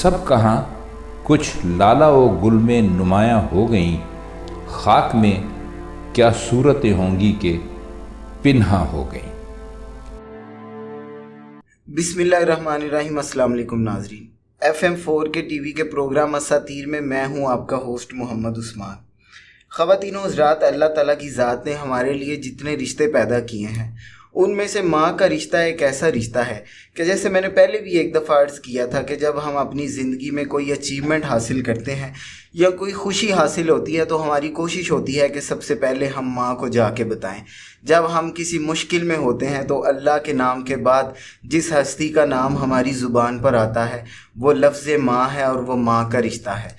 سب کہاں کچھ لالا و گل میں نمایاں ہو گئیں، خاک میں کیا صورتیں ہوں گی کہ پنہاں ہو گئیں۔ بسم اللہ الرحمن الرحیم۔ السلام علیکم ناظرین، FM4 کے ٹی وی کے پروگرام اساطیر میں میں ہوں آپ کا ہوسٹ محمد عثمان۔ خواتین و حضرات، اللہ تعالیٰ کی ذات نے ہمارے لیے جتنے رشتے پیدا کیے ہیں ان میں سے ماں کا رشتہ ایک ایسا رشتہ ہے کہ جیسے میں نے پہلے بھی ایک دفعہ عرض کیا تھا کہ جب ہم اپنی زندگی میں کوئی اچیومنٹ حاصل کرتے ہیں یا کوئی خوشی حاصل ہوتی ہے تو ہماری کوشش ہوتی ہے کہ سب سے پہلے ہم ماں کو جا کے بتائیں۔ جب ہم کسی مشکل میں ہوتے ہیں تو اللہ کے نام کے بعد جس ہستی کا نام ہماری زبان پر آتا ہے وہ لفظ ماں ہے، اور وہ ماں کا رشتہ ہے۔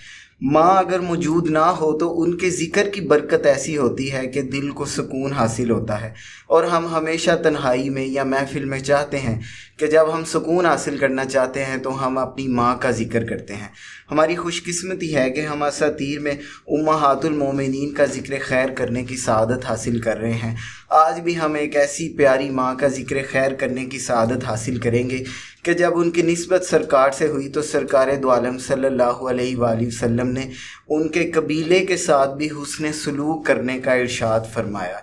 ماں اگر موجود نہ ہو تو ان کے ذکر کی برکت ایسی ہوتی ہے کہ دل کو سکون حاصل ہوتا ہے، اور ہم ہمیشہ تنہائی میں یا محفل میں چاہتے ہیں کہ جب ہم سکون حاصل کرنا چاہتے ہیں تو ہم اپنی ماں کا ذکر کرتے ہیں۔ ہماری خوش قسمتی ہے کہ ہم اساطیر میں امہات المومنین کا ذکر خیر کرنے کی سعادت حاصل کر رہے ہیں۔ آج بھی ہم ایک ایسی پیاری ماں کا ذکر خیر کرنے کی سعادت حاصل کریں گے کہ جب ان کی نسبت سرکار سے ہوئی تو سرکار دو عالم صلی اللہ علیہ وآلہ وسلم نے ان کے قبیلے کے ساتھ بھی حسن سلوک کرنے کا ارشاد فرمایا۔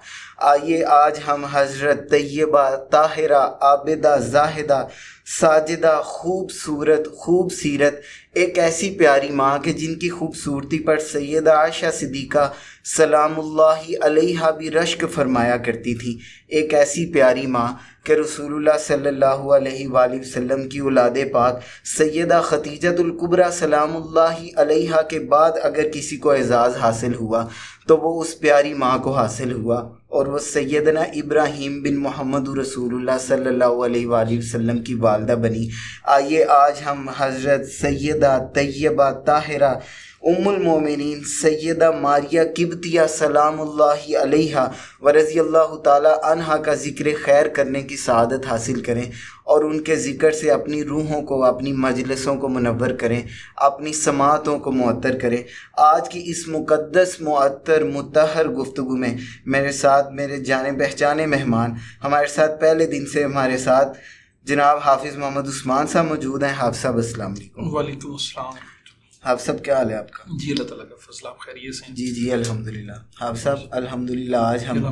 آئیے آج ہم حضرت طیبہ طاہرہ عابدہ زاہدہ ساجدہ خوبصورت خوب سیرت ایک ایسی پیاری ماں کہ جن کی خوبصورتی پر سیدہ عائشہ صدیقہ سلام اللہ علیہا بھی رشک فرمایا کرتی تھی، ایک ایسی پیاری ماں کہ رسول اللہ صلی اللہ علیہ وآلہ وسلم کی اولاد پاک سیدہ خدیجۃ الکبریٰ سلام اللہ علیہا کے بعد اگر کسی کو اعزاز حاصل ہوا تو وہ اس پیاری ماں کو حاصل ہوا، اور وہ سیدنا ابراہیم بن محمد رسول اللہ صلی اللہ علیہ وآلہ وسلم کی والدہ بنی۔ آئیے آج ہم حضرت سیدہ طیبہ طاہرہ ام المومنین سیدہ ماریہ قبطیہ سلام اللہ علیہا و رضی اللہ تعالی عنہا کا ذکر خیر کرنے کی سعادت حاصل کریں، اور ان کے ذکر سے اپنی روحوں کو، اپنی مجلسوں کو منور کریں، اپنی سماعتوں کو معطر کریں۔ آج کی اس مقدس معطر مطہر گفتگو میں میرے ساتھ میرے جانے پہچانے مہمان، ہمارے ساتھ پہلے دن سے ہمارے ساتھ جناب حافظ محمد عثمان صاحب موجود ہیں۔ حافظ صاحب السلام علیکم۔ وعلیکم السلام۔ حافظ صاحب کیا حال ہے آپ کا؟ جی اللہ تعالیٰ کا فضل، آپ خیریت سے ہیں؟ جی الحمدللہ۔ حافظ صاحب الحمدللہ آج ہم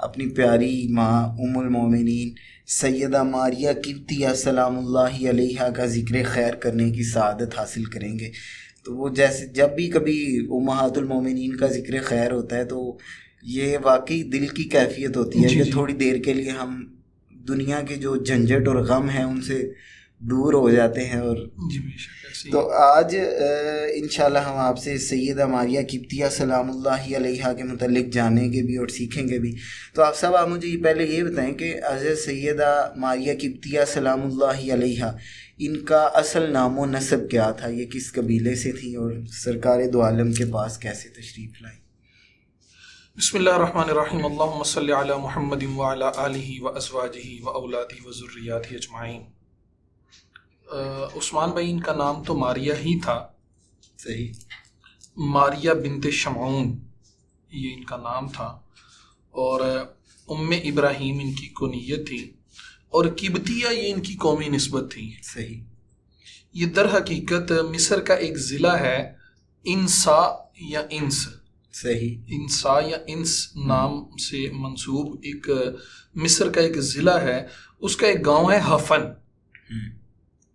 اپنی پیاری ماں ام المومنین سیدہ ماریہ قبطیہ سلام اللہ علیہا کا ذکر خیر کرنے کی سعادت حاصل کریں گے۔ تو وہ جیسے جب بھی کبھی امہات المومنین کا ذکر خیر ہوتا ہے تو یہ واقعی دل کی کیفیت ہوتی ہے کہ تھوڑی دیر کے لیے ہم دنیا کے جو جھنجھٹ اور غم ہیں ان سے دور ہو جاتے ہیں۔ اور تو آج انشاءاللہ ہم آپ سے سیدہ ماریہ قبطیہ سلام اللہ علیہا کے متعلق جانیں گے بھی اور سیکھیں گے بھی۔ تو آپ سب آپ مجھے پہلے یہ بتائیں کہ حضرت سیدہ ماریہ قبطیہ سلام اللہ علیہا ان کا اصل نام و نسب کیا تھا، یہ کس قبیلے سے تھی اور سرکار دو عالم کے پاس کیسے تشریف لائی؟ بسم اللہ الرحمن الرحیم۔ اللہم صلی علی محمد وعلی آلہ وازواجہ واولادہ وذریاتہ اجمعین۔ عثمان بھائی ان کا نام تو ماریہ ہی تھا، صحیح، ماریہ بنت شمعون یہ ان کا نام تھا، اور ام ابراہیم ان کی کنیت تھی، اور قبطیہ یہ ان کی قومی نسبت تھی۔ صحیح۔ یہ در حقیقت مصر کا ایک ضلع ہے، انسا یا انس، صحیح، انسا یا انس نام سے منسوب ایک مصر کا ایک ضلع ہے، اس کا ایک گاؤں ہے حفن،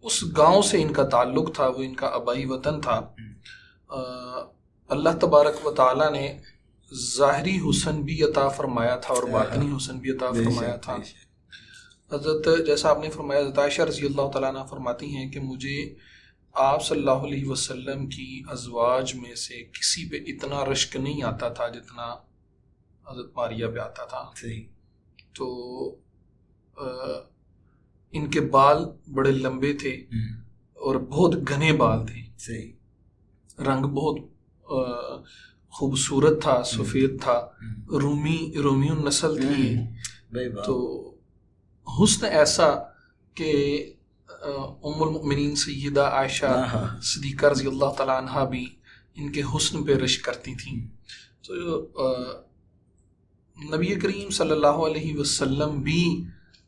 اس گاؤں سے ان کا تعلق تھا، وہ ان کا آبائی وطن تھا۔ اللہ تبارک و تعالیٰ نے ظاہری حسن بھی عطا فرمایا تھا اور باطنی حسن بھی عطا فرمایا تھا۔ حضرت جیسا آپ نے فرمایا، حضرت عائشہ رضی اللہ تعالیٰ عنہ فرماتی ہیں کہ مجھے آپ صلی اللہ علیہ وسلم کی ازواج میں سے کسی پہ اتنا رشک نہیں آتا تھا جتنا حضرت ماریہ پہ آتا تھا۔ تو ان کے بال بڑے لمبے تھے اور بہت گھنے بال تھے، رنگ بہت خوبصورت تھا، سفید تھا، رومی النسل تھی۔ تو حسن ایسا کہ ام المؤمنین سیدہ عائشہ صدیقہ رضی اللہ تعالیٰ عنہ بھی ان کے حسن پہ رشک کرتی تھیں۔ تو نبی کریم صلی اللہ علیہ وسلم بھی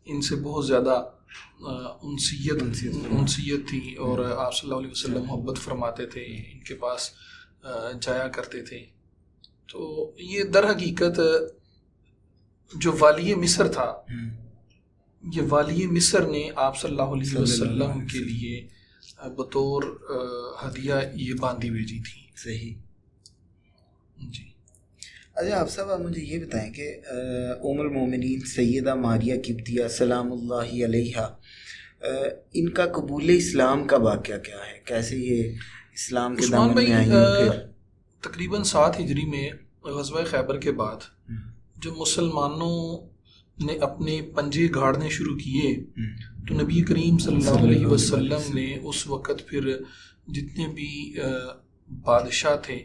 ان سے بہت زیادہ انسیت تھی، اور آپ صلی اللہ علیہ وسلم محبت فرماتے تھے، ان کے پاس جایا کرتے تھے. تو یہ در حقیقت جو والی مصر تھا، یہ والی مصر نے آپ صلی اللہ علیہ وسلم کے لیے بطور ہدیہ یہ باندھی بھیجی تھی. صحیح جی. اچھا آپ صاحب، آپ مجھے یہ بتائیں کہ ام المومنین سیدہ ماریہ قبطیہ سلام اللہ علیہا، ان کا قبول اسلام کا واقعہ کیا ہے؟ کیسے یہ اسلام کے دامن میں آئی ہیں؟ تقریباً 7 ہجری میں غزوہ خیبر کے بعد جب مسلمانوں نے اپنے پنجے گاڑنے شروع کیے تو نبی کریم صلی اللہ علیہ وسلم نے اس وقت پھر جتنے بھی بادشاہ تھے،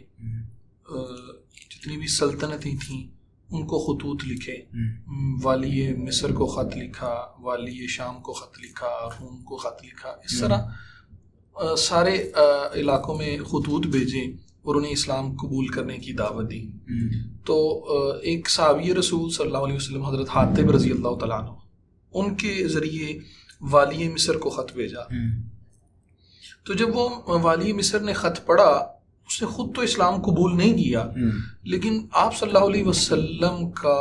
جتنی بھی سلطنتیں تھیں، ان کو خطوط لکھے. والی مصر کو خط لکھا، والی شام کو خط لکھا، روم کو خط لکھا. اس طرح سارے علاقوں میں خطوط بھیجے اور انہیں اسلام قبول کرنے کی دعوت دی. تو ایک صحابی رسول صلی اللہ علیہ وسلم حضرت حاتب رضی اللہ تعالیٰ عنہ، ان کے ذریعے والی مصر کو خط بھیجا. تو جب وہ والی مصر نے خط پڑھا، اس نے خود تو اسلام قبول نہیں کیا، لیکن آپ صلی اللہ علیہ وسلم کا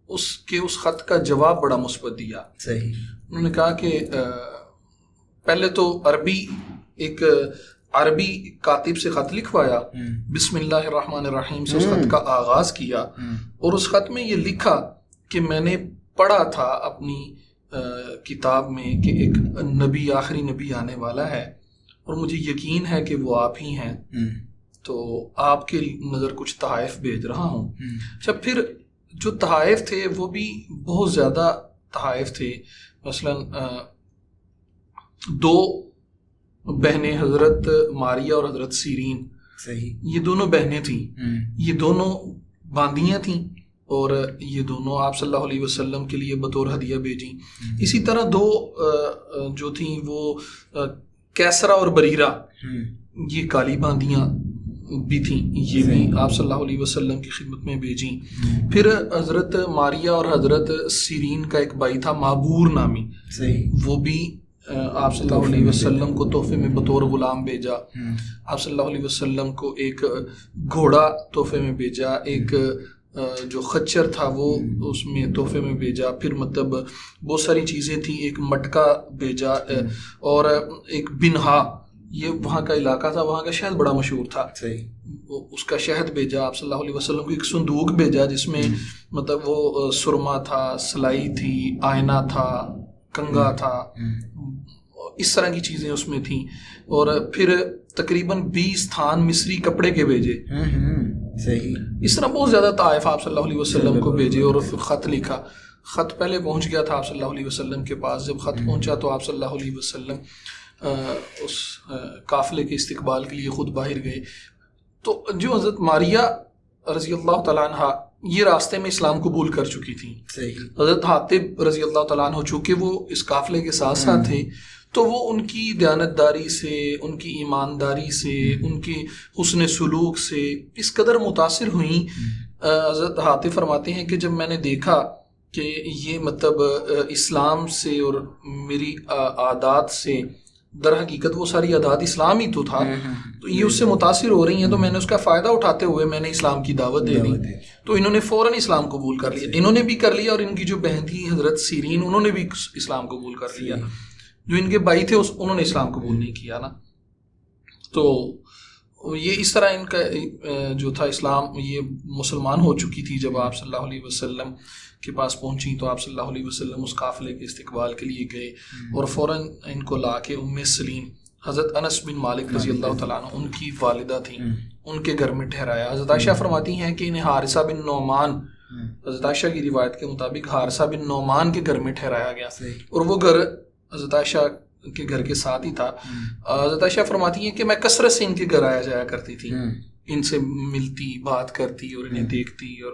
اس خط کا جواب بڑا مثبت دیا. صحیح. انہوں نے کہا کہ پہلے تو ایک عربی کاتب سے خط لکھوایا، بسم اللہ الرحمن الرحیم سے اس خط کا آغاز کیا، اور اس خط میں یہ لکھا کہ میں نے پڑھا تھا اپنی کتاب میں کہ ایک نبی، آخری نبی آنے والا ہے، اور مجھے یقین ہے کہ وہ آپ ہی ہیں، تو آپ کے نظر کچھ تحائف بھیج رہا ہوں. اچھا، پھر جو تحائف تھے وہ بھی بہت زیادہ تحائف تھے. مثلا 2 بہنیں، حضرت ماریہ اور حضرت سیرین، یہ دونوں بہنیں تھیں، یہ دونوں باندیاں تھیں، اور یہ دونوں آپ صلی اللہ علیہ وسلم کے لیے بطور ہدیہ بھیجیں. اسی طرح 2 جو تھیں وہ کیسرا اور بریرہ، یہ کالی باندیاں بھی تھیں، یہ بھی آپ صلی اللہ علیہ وسلم کی خدمت میں بھیجیں. پھر حضرت ماریہ اور حضرت سیرین کا ایک بھائی تھا معبور نامی، وہ بھی آپ صلی اللہ علیہ وسلم کو تحفے میں بطور غلام بھیجا. آپ صلی اللہ علیہ وسلم کو ایک گھوڑا تحفے میں بھیجا، ایک جو خچر تھا وہ اس میں تحفے میں بھیجا. پھر مطلب بہت ساری چیزیں تھیں، ایک مٹکا بھیجا، اور ایک بنہا، یہ وہاں کا علاقہ تھا، وہاں کا شہد بڑا مشہور تھا، اس کا شہد بھیجا. آپ صلی اللہ علیہ وسلم کو ایک صندوق بھیجا جس میں مطلب وہ سرما تھا، سلائی تھی، آئینہ تھا، کنگا تھا، اس طرح کی چیزیں اس میں تھیں. اور پھر تقریباً 20 تھان مصری کپڑے کے بھیجے. اس طرح بہت زیادہ تحائف آپ صلی اللہ علیہ وسلم کو بھیجے. اور پھر خط لکھا. خط پہلے پہنچ گیا تھا آپ صلی اللہ علیہ وسلم کے پاس. جب خط پہنچا تو آپ صلی اللہ علیہ وسلم اس قافلے کے استقبال کے لیے خود باہر گئے. تو جو حضرت ماریہ رضی اللہ تعالیٰ عنہ یہ راستے میں اسلام قبول کر چکی تھیں. حضرت حاتب رضی اللہ تعالیٰ عنہ چونکہ وہ اس قافلے کے ساتھ ساتھ تھے تو وہ ان کی دیانتداری سے، ان کی ایمانداری سے، ان کے حسن سلوک سے اس قدر متاثر ہوئیں. حضرت حاتب فرماتے ہیں کہ جب میں نے دیکھا کہ یہ مطلب اسلام سے اور میری عادات سے، در حقیقت وہ ساری عادات اسلام ہی تو تھا، تو یہ اس سے متاثر ہو رہی ہیں، تو میں نے اس کا فائدہ اٹھاتے ہوئے میں نے اسلام کی دعوت دے دی. تو انہوں نے فوراً اسلام قبول کر لیا. انہوں نے بھی کر لیا، اور ان کی جو بہن تھی حضرت سیرین، انہوں نے بھی اسلام قبول کر لیا. جو ان کے بھائی تھے انہوں نے اسلام قبول نہیں کیا نا. تو یہ اس طرح ان کا جو تھا اسلام، یہ مسلمان ہو چکی تھی. جب آپ صلی اللہ علیہ وسلم کے پاس پہنچی تو آپ صلی اللہ علیہ وسلم اس قافلے کے استقبال کے لیے گئے، اور فوراً ان کو لا کے ام سلیم حضرت انس بن مالک رضی اللہ تعالیٰ عنہ، ان کی والدہ تھیں، ان کے گھر میں ٹھہرایا. حضرت عائشہ فرماتی ہیں کہ انہیں حارثہ بن نعمان، حضرت عائشہ کی روایت کے مطابق حارثہ بن نعمان کے گھر میں ٹھہرایا گیا، اور وہ گھر حضرت عائشہ کے گھر کے ساتھ ہی تھا. حضرت عائشہ فرماتی ہیں کہ میں کثرت سے ان کے گھر آیا جایا کرتی تھی، ان سے ملتی، بات کرتی اور انہیں دیکھتی. اور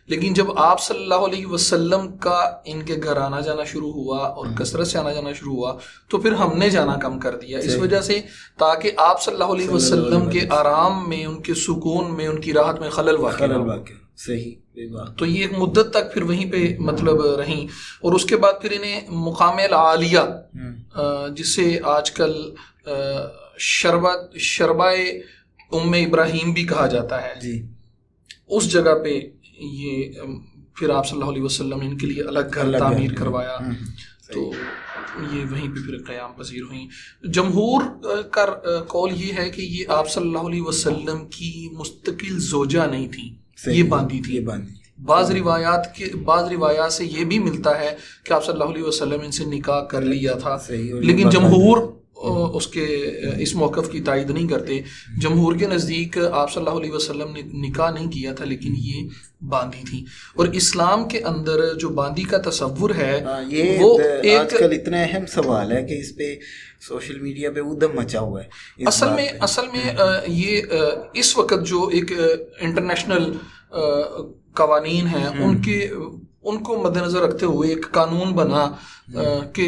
لیکن جب آپ صلی اللہ علیہ وسلم کا ان کے گھر آنا جانا شروع ہوا اور کثرت سے آنا جانا شروع ہوا تو پھر ہم نے جانا کم کر دیا، اس وجہ سے تاکہ آپ صلی اللہ علیہ وسلم کے آرام میں، ان کے سکون میں، ان کی راحت میں خلل واقع. صحیح. تو یہ ایک مدت تک پھر وہیں پہ مطلب رہیں, اور اس کے بعد پھر انہیں مقام العالیہ جسے آج کل شربائے ام ابراہیم بھی کہا جاتا ہے, اس جگہ پہ یہ پھر آپ صلی اللہ علیہ وسلم نے ان کے لیے الگ گھر تعمیر کروایا, تو یہ وہیں پہ پھر قیام پذیر ہوئیں. جمہور کا قول یہ ہے کہ یہ آپ صلی اللہ علیہ وسلم کی مستقل زوجہ نہیں تھی, یہ باندھی تھی. بعض روایات سے یہ بھی ملتا ہے کہ آپ صلی اللہ علیہ وسلم ان سے نکاح کر لیا تھا, لیکن جمہور اس کے اس موقف کی تائید نہیں کرتے. جمہور کے نزدیک آپ صلی اللہ علیہ وسلم نے نکاح نہیں کیا تھا, لیکن یہ باندھی تھی. اور اسلام کے اندر جو باندھی کا تصور ہے وہ ایک آج کل اتنا اہم سوال ہے کہ اس پہ سوشل میڈیا پہ ادھم مچا ہوا ہے. اصل میں یہ اس وقت جو ایک انٹرنیشنل قوانین ہیں ان کو مد نظر رکھتے ہوئے ایک قانون بنا کہ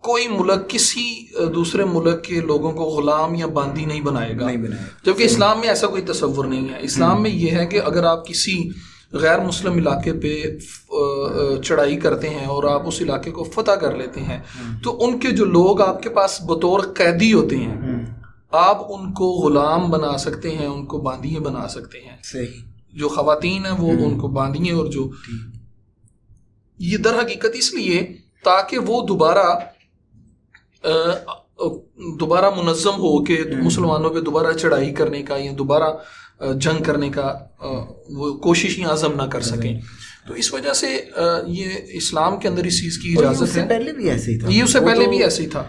کوئی ملک کسی دوسرے ملک کے لوگوں کو غلام یا باندھی نہیں بنائے گا, جبکہ اسلام میں ایسا کوئی تصور نہیں ہے. اسلام میں یہ ہے کہ اگر آپ کسی غیر مسلم علاقے پہ چڑھائی کرتے ہیں اور آپ اس علاقے کو فتح کر لیتے ہیں, تو ان کے جو لوگ آپ کے پاس بطور قیدی ہوتے ہیں, آپ ان کو غلام بنا سکتے ہیں, ان کو باندھیے بنا سکتے ہیں. جو خواتین ہیں وہ ان کو باندھیے, اور جو یہ در حقیقت اس لیے تاکہ وہ دوبارہ منظم ہو کہ مسلمانوں پہ دوبارہ چڑھائی کرنے کا یا دوبارہ جنگ کرنے کا وہ کوشش یا عزم نہ کر سکیں. تو اس وجہ سے یہ اسلام کے اندر اس چیز کی اجازت ہے. اس سے پہلے بھی ایسے ہی تھا. یہ اس سے پہلے بھی ایسے ہی تھا.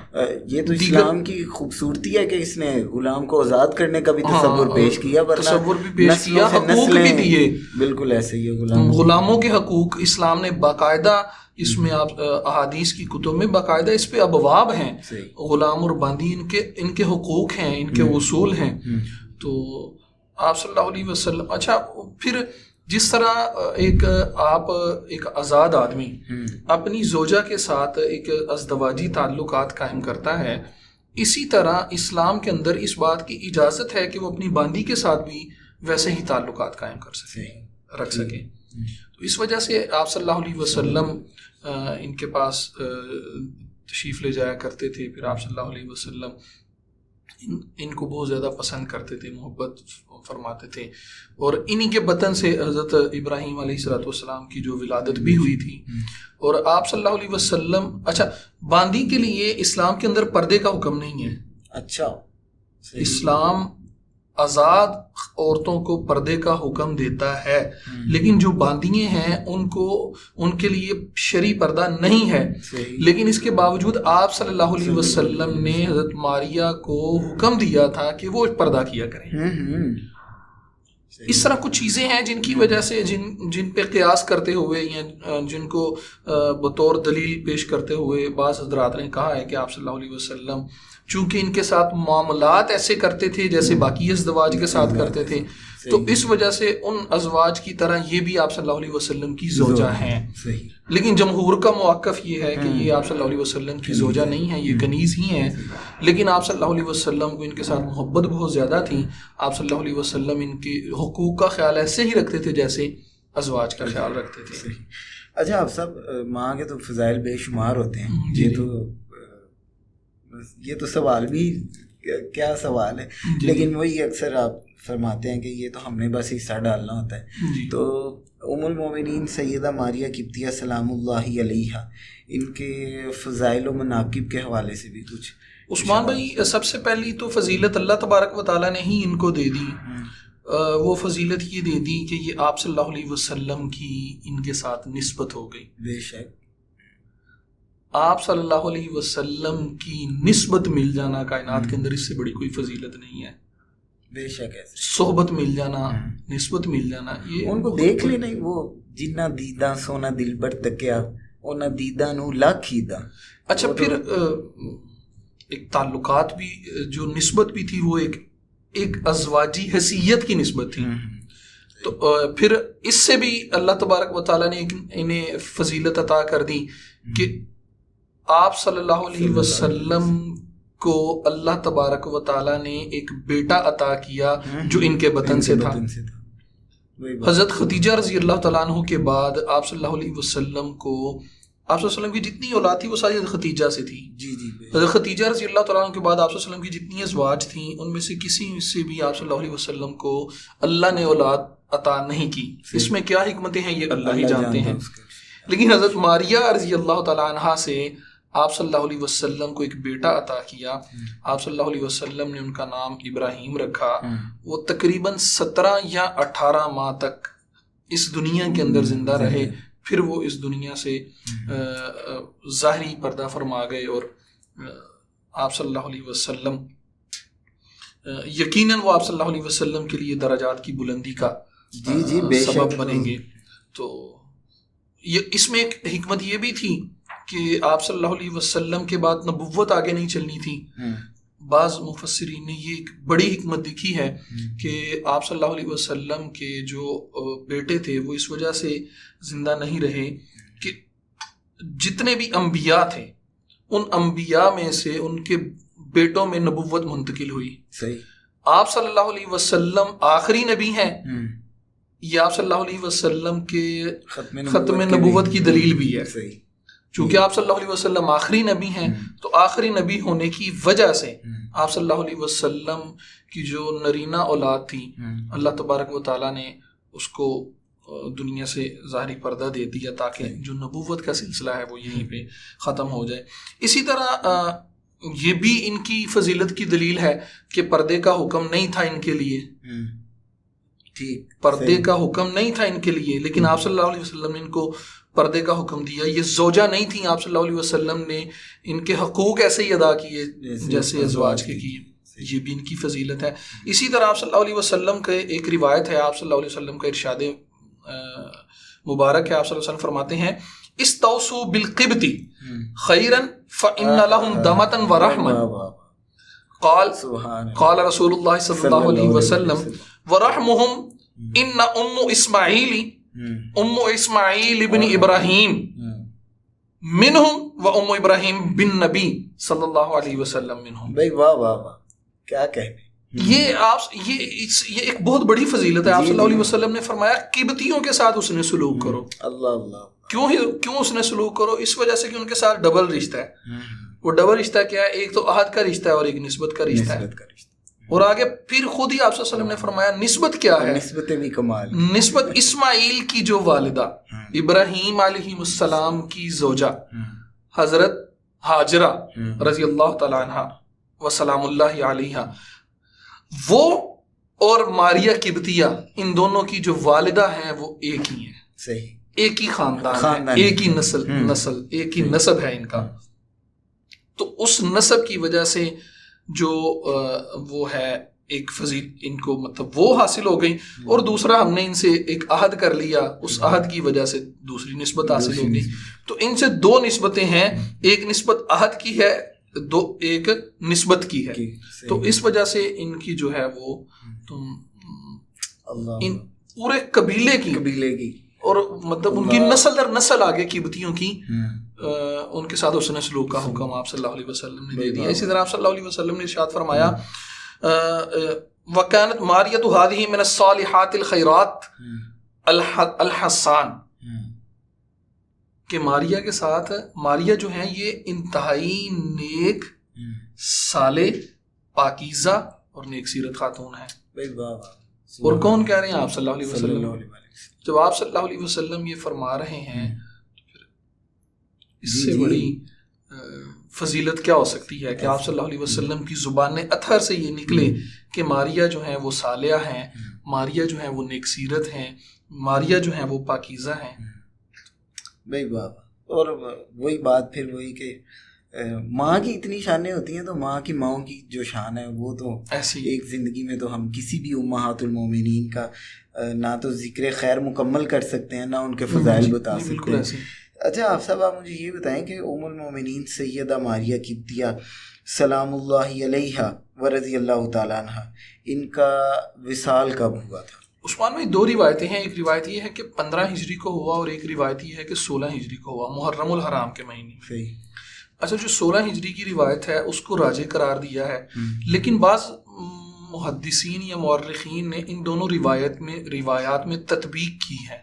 یہ تو اسلام کی خوبصورتی ہے کہ اس نے غلام کو آزاد کرنے کا بھی تصور پیش کیا, تصور بھی پیش کیا, حقوق بھی دیے. بالکل ایسے ہی غلاموں کے حقوق اسلام نے باقاعدہ, اس میں آپ احادیث کی کتب میں باقاعدہ اس پہ ابواب ہیں. غلام اور باندھی ان کے حقوق ہیں, ان کے اصول ہیں. تو آپ صلی اللہ علیہ وسلم, اچھا پھر جس طرح ایک آزاد آدمی اپنی زوجہ کے ساتھ ایک ازدواجی تعلقات قائم کرتا ہے, اسی طرح اسلام کے اندر اس بات کی اجازت ہے کہ وہ اپنی باندھی کے ساتھ بھی ویسے ہی تعلقات قائم کر سکیں, رکھ سکیں. تو اس وجہ سے آپ صلی اللہ علیہ وسلم ان کے پاس تشریف لے جایا کرتے تھے. پھر آپ صلی اللہ علیہ وسلم ان کو بہت زیادہ پسند کرتے تھے, محبت فرماتے تھے, اور انہی کے بطن سے حضرت ابراہیم علیہ السلام کی جو ولادت بھی ہوئی تھی. اور آپ صلی اللہ علیہ وسلم, اچھا باندھی کے لیے اسلام کے اندر پردے کا حکم نہیں ہے. اچھا, اسلام آزاد عورتوں کو پردے کا حکم دیتا ہے, لیکن جو باندھیے ہیں ان کے لیے شرعی پردہ نہیں ہے. لیکن اس کے باوجود آپ صلی اللہ علیہ وسلم نے حضرت ماریہ کو حکم دیا تھا کہ وہ پردہ کیا کریں. اس طرح کچھ چیزیں ہیں جن کی وجہ سے جن پہ قیاس کرتے ہوئے یا جن کو بطور دلیل پیش کرتے ہوئے بعض حضرات نے کہا ہے کہ آپ صلی اللہ علیہ وسلم چونکہ ان کے ساتھ معاملات ایسے کرتے تھے جیسے باقی ازدواج کے ساتھ کرتے تھے, تو اس وجہ سے ان ازواج کی طرح یہ بھی آپ صلی اللہ علیہ وسلم کی زوجہ ہیں. لیکن جمہور کا موقف یہ ہے کہ یہ آپ صلی اللہ علیہ وسلم کی زوجہ نہیں ہے, یہ کنیز ہی ہیں. لیکن آپ صلی اللہ علیہ وسلم کو ان کے ساتھ محبت بہت زیادہ تھی. آپ صلی اللہ علیہ وسلم ان کے حقوق کا خیال ایسے ہی رکھتے تھے جیسے ازواج کا خیال رکھتے تھے. اچھا, آپ سب ماں کے تو فضائل بے شمار ہوتے ہیں. یہ تو سوال بھی کیا سوال ہے, لیکن وہی اکثر آپ فرماتے ہیں کہ یہ تو ہم نے بس حصہ ڈالنا ہوتا ہے. تو ام المومنین سیدہ ماریہ قبطیہ سلام اللہ علیہا, ان کے فضائل و مناقب کے حوالے سے بھی کچھ. عثمان بھائی, سب سے پہلی تو فضیلت اللہ تبارک و تعالیٰ نے ہی ان کو دے دی. وہ فضیلت یہ دے دی کہ یہ آپ صلی اللہ علیہ وسلم کی ان کے ساتھ نسبت ہو گئی. بے شک آپ صلی اللہ علیہ وسلم کی نسبت مل جانا کائنات کے اندر اس سے بڑی کوئی فضیلت نہیں ہے. بے شک ہے. صحبت مل جانا, نسبت مل جانا, یہ ان کو دیکھ لینا. وہ جنہ دیداں سونا دل پر تکیا انہاں دیداں نو لاکھ ہیدا. اچھا, پھر ایک تعلقات بھی جو نسبت بھی تھی وہ ایک ازواجی حیثیت کی نسبت تھی. تو پھر اس سے بھی اللہ تبارک و تعالیٰ نے انہیں فضیلت عطا کر دی کہ آپ صلی اللہ علیہ وسلم کو اللہ تبارک و تعالیٰ نے ایک بیٹا عطا کیا جو ان کے بطن سے تھا. حضرت خدیجہ رضی اللہ تعالیٰ عنہ کے بعد آپ صلی اللہ علیہ وسلم کو، آپ صلی اللہ علیہ وسلم کی جتنی اولاد تھی وہ ساری حضرت خدیجہ سے تھی. حضرت خدیجہ رضی اللہ تعالیٰ عنہ کے بعد آپ صلی اللہ علیہ وسلم کی جتنی ازواج تھیں ان میں سے کسی سے بھی آپ صلی اللہ علیہ وسلم کو اللہ نے اولاد عطا نہیں کی. اس میں کیا حکمتیں ہیں یہ اللہ ہی جانتے ہیں. لیکن حضرت ماریہ رضی اللہ تعالیٰ عنہ سے آپ صلی اللہ علیہ وسلم کو ایک بیٹا عطا کیا. آپ صلی اللہ علیہ وسلم نے ان کا نام ابراہیم رکھا. وہ تقریباً 17 یا 18 ماہ تک اس دنیا کے اندر زندہ رہے. پھر وہ اس دنیا سے ظاہری پردہ فرما گئے اور آپ صلی اللہ علیہ وسلم یقیناً وہ آپ صلی اللہ علیہ وسلم کے لیے درجات کی بلندی کا سبب بنیں گے. تو اس میں ایک حکمت یہ بھی تھی کہ آپ صلی اللہ علیہ وسلم کے بعد نبوت آگے نہیں چلنی تھی. بعض مفسرین نے یہ ایک بڑی حکمت دیکھی ہے کہ آپ صلی اللہ علیہ وسلم کے جو بیٹے تھے وہ اس وجہ سے زندہ نہیں رہے کہ جتنے بھی انبیاء تھے ان انبیاء میں سے ان کے بیٹوں میں نبوت منتقل ہوئی. آپ صلی اللہ علیہ وسلم آخری نبی ہیں. یہ آپ صلی اللہ علیہ وسلم کے ختم نبوت کی دلیل بھی ہے. چونکہ آپ صلی اللہ علیہ وسلم آخری نبی ہیں تو آخری نبی ہونے کی وجہ سے آپ صلی اللہ علیہ وسلم کی جو نرینہ اولاد تھی اللہ تبارک و تعالیٰ نے اس کو دنیا سے ظاہری پردہ دے دیا تاکہ جو نبوت کا سلسلہ ہے وہ یہیں پہ ختم ہو جائے. اسی طرح یہ بھی ان کی فضیلت کی دلیل ہے کہ پردے کا حکم نہیں تھا ان کے لیے. پردے کا حکم نہیں تھا ان کے لیے لیکن آپ صلی اللہ علیہ وسلم نے ان کو پردے کا حکم دیا. یہ زوجہ نہیں تھیں. آپ صلی اللہ علیہ وسلم نے ان کے حقوق ایسے ہی ادا کیے جیسے ازواج کے کیے. یہ بھی ان کی فضیلت ہے. اسی طرح آپ صلی اللہ علیہ وسلم کا ایک روایت ہے، آپ صلی اللہ علیہ وسلم کا ارشاد مبارک ہے. آپ صلی اللہ علیہ وسلم فرماتے ہیں استوصوا بالقبط خیرا فإن لهم دمة ورحمة. قال رسول اللہ صلی اللہ علیہ وسلم ورحمهم ان ام اسماعیل ابن ابراہیم منہم و ام ابراہیم بن نبی صلی اللہ علیہ وسلم منہم. بھائی واہ واہ واہ کیا کہنے. یہ ایک بہت بڑی فضیلت ہے. آپ صلی اللہ علیہ وسلم نے فرمایا قبطیوں کے ساتھ اس نے سلوک کرو. اللہ اللہ. کیوں اس نے سلوک کرو؟ اس وجہ سے کہ ان کے ساتھ ڈبل رشتہ ہے. وہ ڈبل رشتہ کیا ہے؟ ایک تو عہد کا رشتہ ہے اور ایک نسبت کا رشتہ ہے. اور آگے پھر خود ہی آپ صلی اللہ علیہ وسلم نے فرمایا نسبت کیا ہے؟ نسبت بھی کمال. نسبت اسماعیل کی جو والدہ ابراہیم علیہ السلام کی زوجہ حضرت ہاجرہ رضی اللہ تعالیٰ عنہ و سلام اللہ علیہ، وہ اور ماریہ قبطیہ ان دونوں کی جو والدہ ہیں وہ ایک ہی ہیں. صحیح. ایک ہی خاندان ہے، ایک ہی نسل ایک ہی نسب ہے ان کا. تو اس نسب کی وجہ سے جو وہ ہے ایک فضیل ان کو مطلب وہ حاصل ہو گئی. اور دوسرا ہم نے ان سے ایک عہد کر لیا، اس عہد کی وجہ سے دوسری نسبت حاصل ہو گئی. تو ان سے دو نسبتیں ہیں، ایک نسبت عہد کی ہے، ایک نسبت کی ہے. تو اس وجہ سے ان کی جو ہے وہ ان پورے قبیلے کی اور مطلب ان کی نسل در نسل آگے قبطیوں کی ان کے ساتھ اس نے سلوک کا حکم آپ صلی اللہ علیہ وسلم نے دے دیا. اسی طرح آپ صلی اللہ علیہ وسلم نے ارشاد فرمایا وَكَانَتْ مَارِيَةُ هَذِهِ مِنَ الصَّالِحَاتِ الْخَيْرَاتِ الْحَسَّانِ کہ ماریہ کے ساتھ ماریہ جو ہیں یہ انتہائی نیک صالح پاکیزہ اور نیک سیرت خاتون ہیں. اور کون کہہ رہے ہیں؟ آپ صلی اللہ علیہ وسلم. جب آپ صلی اللہ علیہ وسلم یہ فرما رہے ہیں اس سے بڑی فضیلت کیا ہو سکتی ہے کہ آپ صلی اللہ علیہ وسلم کی زبان اطہر سے یہ نکلے کہ ماریہ جو ہیں وہ صالحہ ہیں، ماریہ جو ہیں وہ نیک سیرت ہیں، ماریہ جو ہیں وہ پاکیزہ ہیں. بھائی بابا. اور وہی بات پھر وہی کہ ماں کی اتنی شانیں ہوتی ہیں تو ماں کی ماؤں کی جو شان ہے وہ تو ایسی ایک زندگی میں تو ہم کسی بھی امہات المومنین کا نہ تو ذکر خیر مکمل کر سکتے ہیں نہ ان کے فضائل بتا سکتے ہیں. اچھا آپ صاحب آپ مجھے یہ بتائیں کہ ام المومنین سیدہ ماریہ قبطیہ سلام اللہ علیہا و رضی اللہ تعالیٰ عنہ ان کا وصال کب ہوا تھا؟ عثمان بھائی دو روایتیں ہیں. ایک روایت یہ ہے کہ 15 ہجری کو ہوا اور ایک روایت یہ ہے کہ 16 ہجری کو ہوا، محرم الحرام کے مہینے میں. صحیح. اچھا جو 16 ہجری کی روایت ہے اس کو راجح قرار دیا ہے، لیکن بعض محدثین یا مورخین نے ان دونوں روایات میں تطبیق کی ہے.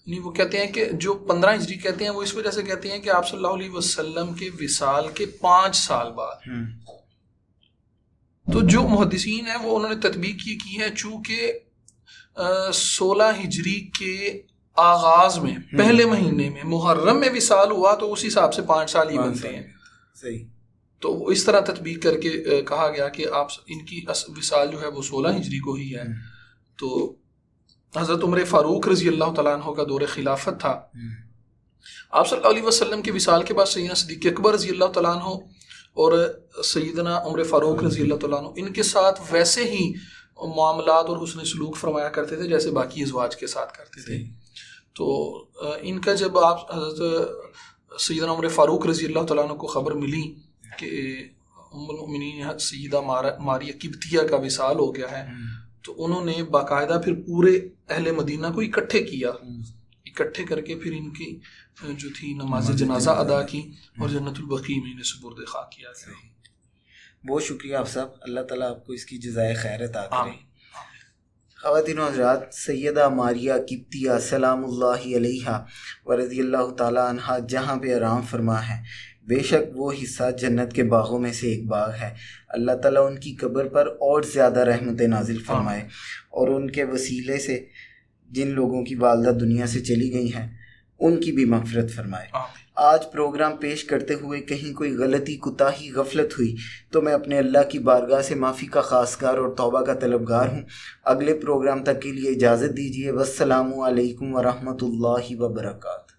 یعنی وہ کہتے ہیں کہ جو 15 ہجری کہتے ہیں وہ اس وجہ سے کہتے ہیں کہ آپ صلی اللہ علیہ وسلم کے وصال کے 5 سال بعد. تو جو محدثین ہیں وہ انہوں نے تطبیق کی ہے چونکہ 16 ہجری کے آغاز میں پہلے مہینے میں محرم میں وصال ہوا تو اس حساب سے 5 سال ہی بنتے ہیں. صحیح. تو اس طرح تطبیق کر کے کہا گیا کہ آپ ان کی وصال جو ہے وہ 16 ہجری کو ہی ہے. تو حضرت عمر فاروق رضی اللہ تعالیٰ عنہ کا دور خلافت تھا. آپ صلی اللہ علیہ وسلم کے وصال کے بعد سیدنا صدیق اکبر رضی اللہ تعالیٰ عنہ اور سیدنا عمر فاروق رضی اللہ تعالیٰ عنہ ان کے ساتھ ویسے ہی معاملات اور حسن سلوک فرمایا کرتے تھے جیسے باقی ازواج کے ساتھ کرتے تھے. تو ان کا جب آپ حضرت سیدنا عمر فاروق رضی اللہ تعالیٰ عنہ کو خبر ملی کہ ام المؤمنین سیدہ ماریہ قبطیہ کا وصال ہو گیا ہے تو انہوں نے باقاعدہ پھر پورے اہل مدینہ کو اکٹھے کیا. اکٹھے کر کے پھر ان کی جو تھی نماز جنازہ ادا کی اور جنت البقیع میں انہیں سپرد خاک کیا گیا. بہت شکریہ آپ صاحب. اللہ تعالیٰ آپ کو اس کی جزائے خیر عطا کرے. خواتین و حضرات، سیدہ ماریہ قبطیہ سلام اللہ علیہا و رضی اللہ تعالیٰ عنہا جہاں پہ آرام فرما ہے، بے شک وہ حصہ جنت کے باغوں میں سے ایک باغ ہے. اللہ تعالیٰ ان کی قبر پر اور زیادہ رحمت نازل فرمائے اور ان کے وسیلے سے جن لوگوں کی والدہ دنیا سے چلی گئی ہیں ان کی بھی مغفرت فرمائے. آج پروگرام پیش کرتے ہوئے کہیں کوئی غلطی، کوتاہی، غفلت ہوئی تو میں اپنے اللہ کی بارگاہ سے معافی کا خواستگار اور توبہ کا طلبگار ہوں. اگلے پروگرام تک کے لیے اجازت دیجیے. والسلام علیکم ورحمۃ اللہ وبرکاتہ.